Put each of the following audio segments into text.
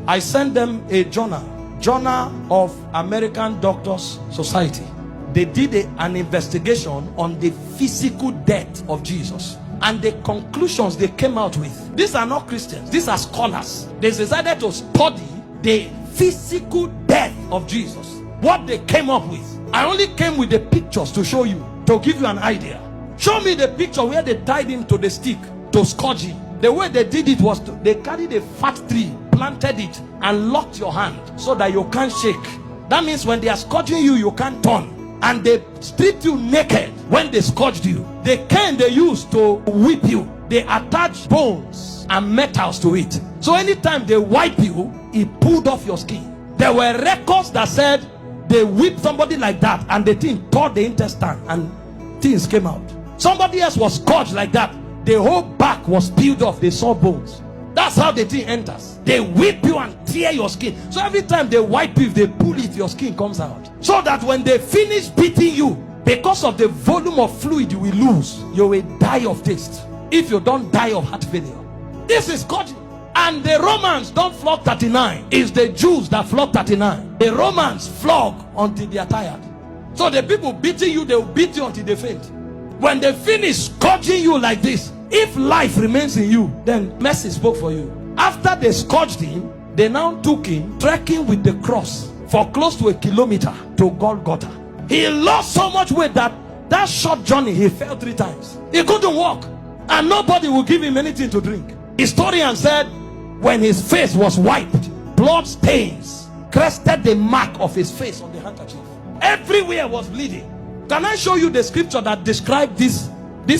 I sent them a journal of American Doctors Society. They did an investigation on the physical death of Jesus, and the conclusions they came out with. These are not Christians, these are scholars. They decided to study the physical death of Jesus. What they came up with, I only came with the pictures to show you, to give you an idea. Show me the picture where they tied him to the stick to scourge him. The way they did it was they carried a fat tree, planted it, and locked your hand so that you can't shake. That means when they are scourging you, you can't turn. And they stripped you naked when they scourged you. The cane they used to whip you, they attached bones and metals to it. So anytime they wipe you, it pulled off your skin. There were records that said they whipped somebody like that and the thing tore the intestine and things came out. Somebody else was scourged like that. The whole back was peeled off. They saw bones. That's how the thing enters. They whip you and tear your skin. So every time they wipe you, if they pull it, your skin comes out. So that when they finish beating you, because of the volume of fluid you will lose, you will die of taste. If you don't die of heart failure. This is scourging. And the Romans don't flog 39. It's the Jews that flog 39. The Romans flog until they are tired. So the people beating you, they will beat you until they faint. When they finish scourging you like this, if life remains in you, then mercy spoke for you. After they scourged him, they now took him trekking with the cross for close to 1 kilometer to Golgotha. He lost so much weight that short journey he fell 3 times. He couldn't walk, and nobody would give him anything to drink. Historian said when his face was wiped, blood stains crested the mark of his face on the handkerchief. Everywhere was bleeding. Can I show you the scripture that described this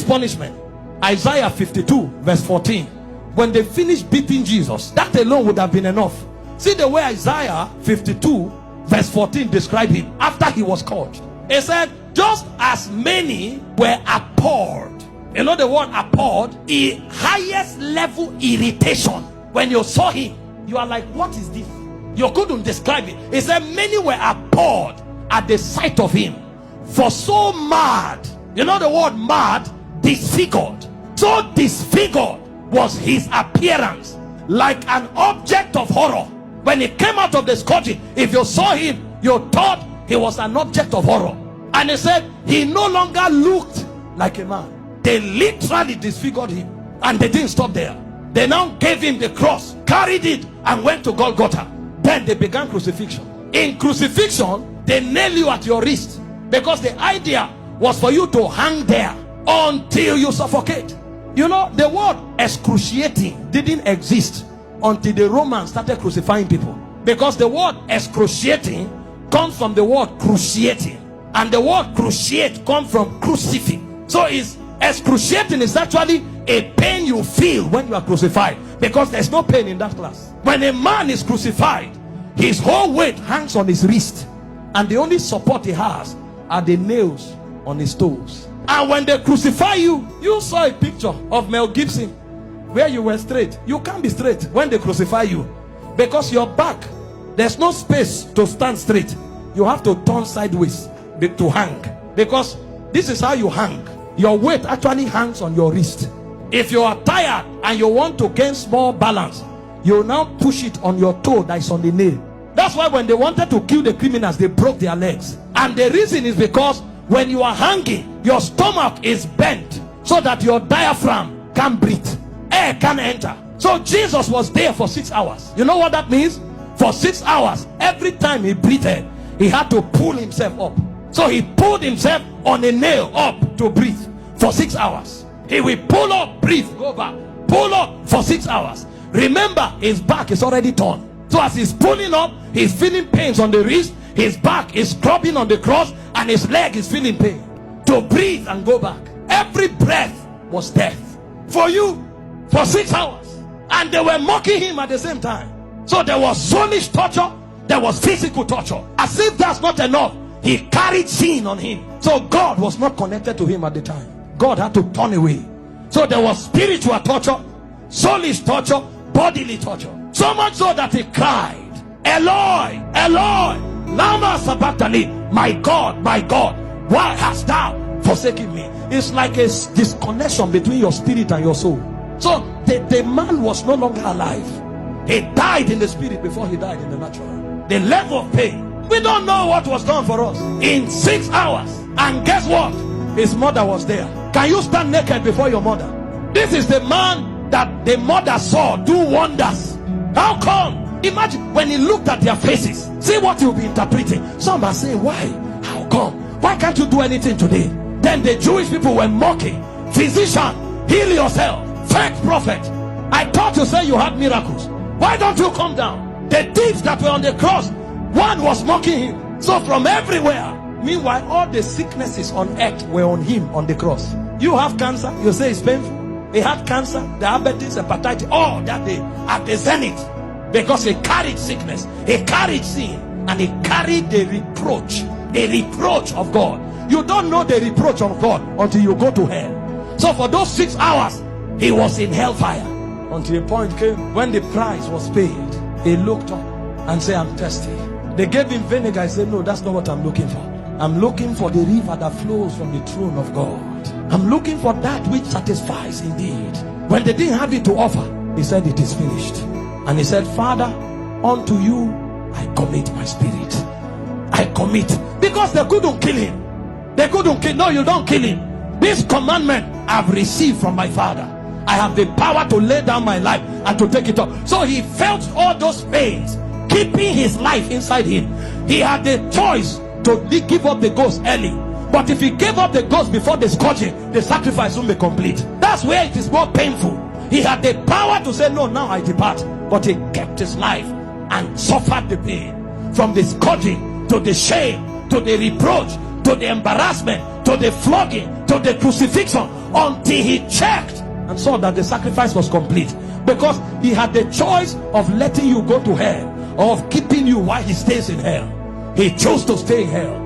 punishment? Isaiah 52 verse 14. When they finished beating Jesus, that alone would have been enough. See the way Isaiah 52 verse 14 described him after he was scourged. It said, just as many were appalled. You know the word appalled? The highest level irritation. When you saw him, you are like, what is this? You couldn't describe it. It said many were appalled at the sight of him. For so mad, you know the word mad? Disfigured. So disfigured was his appearance, like an object of horror. When he came out of the scourging, if you saw him, you thought he was an object of horror. And he said he no longer looked like a man. They literally disfigured him, and they didn't stop there. They now gave him the cross, carried it, and went to Golgotha. Then they began crucifixion. In crucifixion, they nail you at your wrist, because the idea was for you to hang there until you suffocate. You know, the word excruciating didn't exist until the Romans started crucifying people, because the word excruciating comes from the word cruciating, and the word cruciate comes from crucifix. So it's excruciating is actually a pain you feel when you are crucified, because there's no pain in that class. When a man is crucified, his whole weight hangs on his wrist, and the only support he has are the nails on his toes. And when they crucify you, you saw a picture of Mel Gibson where you were straight. You can't be straight when they crucify you, because your back, there's no space to stand straight. You have to turn sideways to hang, because this is how you hang. Your weight actually hangs on your wrist. If you are tired and you want to gain small balance, you now push it on your toe that is on the nail. That's why when they wanted to kill the criminals, they broke their legs. And the reason is because when you are hanging, your stomach is bent so that your diaphragm can't breathe. Air can't enter. So Jesus was there for 6 hours. You know what that means? For 6 hours, every time he breathed, he had to pull himself up. So he pulled himself on a nail up to breathe for 6 hours. He will pull up, breathe, go back, pull up for 6 hours. Remember, his back is already torn. So as he's pulling up, he's feeling pains on the wrist, his back is scrubbing on the cross, and his leg is feeling pain. To breathe and go back, every breath was death for you for 6 hours. And they were mocking him at the same time. So there was soulish torture, there was physical torture. As if that's not enough, he carried sin on him. So God was not connected to him at the time. God had to turn away. So there was spiritual torture, soulish torture, bodily torture. So much so that he cried, Eloi, Eloi, lama sabachthani, my God, why hast thou forsaken me? It's like a disconnection between your spirit and your soul. So the man was no longer alive. He died in the spirit before he died in the natural. The level of pain. We don't know what was done for us in 6 hours. And guess what? His mother was there. Can you stand naked before your mother? This is the man that the mother saw do wonders. How come? Imagine when he looked at their faces. See what you'll be interpreting. Some are saying, why? How come? Why can't you do anything today? Then the Jewish people were mocking. Physician, heal yourself. Fake prophet, I thought you said you had miracles. Why don't you come down? The thieves that were on the cross, one was mocking him. So from everywhere. Meanwhile, all the sicknesses on earth were on him on the cross. You have cancer, you say it's painful. He had cancer, diabetes, hepatitis, all that day at the zenith. Because he carried sickness, he carried sin, and he carried the reproach of God. You don't know the reproach of God until you go to hell. So for those 6 hours, he was in hellfire. Until a point came when the price was paid. He looked up and said, I'm thirsty. They gave him vinegar. He said, no, that's not what I'm looking for. I'm looking for the river that flows from the throne of God. I'm looking for that which satisfies indeed. When they didn't have it to offer, he said, it is finished. And he said, Father, unto you I commit my spirit. I commit. Because they couldn't kill him. They couldn't kill. No, you don't kill him. This commandment I've received from my Father. I have the power to lay down my life and to take it up. So he felt all those pains, keeping his life inside him. He had the choice to give up the ghost early. But if he gave up the ghost before the scourging, the sacrifice won't be complete. That's where it is more painful. He had the power to say, no, now I depart. But he kept his life and suffered the pain. From the scourging, to the shame, to the reproach, to the embarrassment, to the flogging, to the crucifixion, until he checked and saw that the sacrifice was complete. Because he had the choice of letting you go to hell or of keeping you while he stays in hell. He chose to stay in hell.